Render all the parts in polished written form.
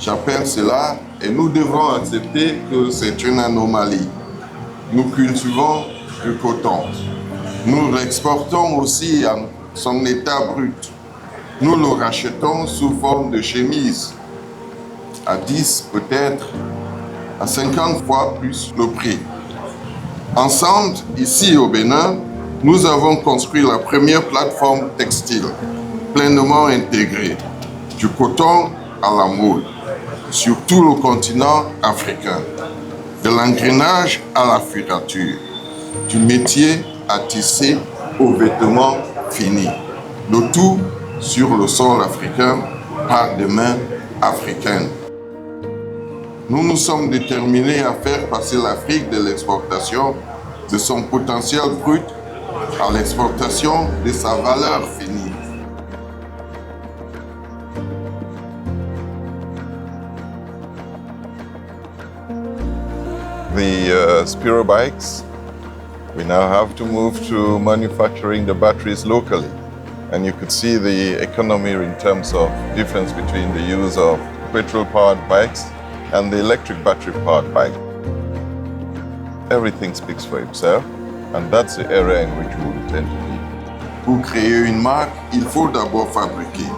J'appelle cela, et nous devons accepter que c'est une anomalie. Nous cultivons du coton. Nous l'exportons aussi en son état brut. Nous le rachetons sous forme de chemise, à 10, peut-être à 50 fois plus le prix. Ensemble, ici au Bénin, nous avons construit la première plateforme textile pleinement intégrée, du coton à la mode, sur tout le continent africain, de l'engrenage à la filature, du métier à tisser aux vêtements finis. Le tout sur le sol africain par des mains africaines. Nous nous sommes déterminés à faire passer l'Afrique de l'exportation de son potentiel brut à l'exportation de sa valeur finie. The Spiro bikes, we now have to move to manufacturing the batteries locally. And you could see the economy in terms of difference between the use of petrol-powered bikes and the electric battery-powered bike. Everything speaks for itself, and that's the area in which we intend to be. Pour créer une marque, il faut d'abord fabriquer,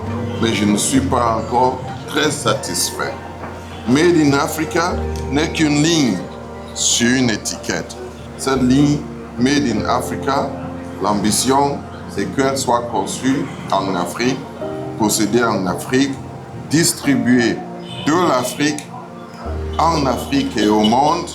mais je ne suis pas encore très satisfait. Made in Africa n'est qu'une ligne sur une étiquette. Cette ligne, Made in Africa, l'ambition, c'est qu'elle soit conçue en Afrique, possédée en Afrique, distribuée de l'Afrique, en Afrique et au monde,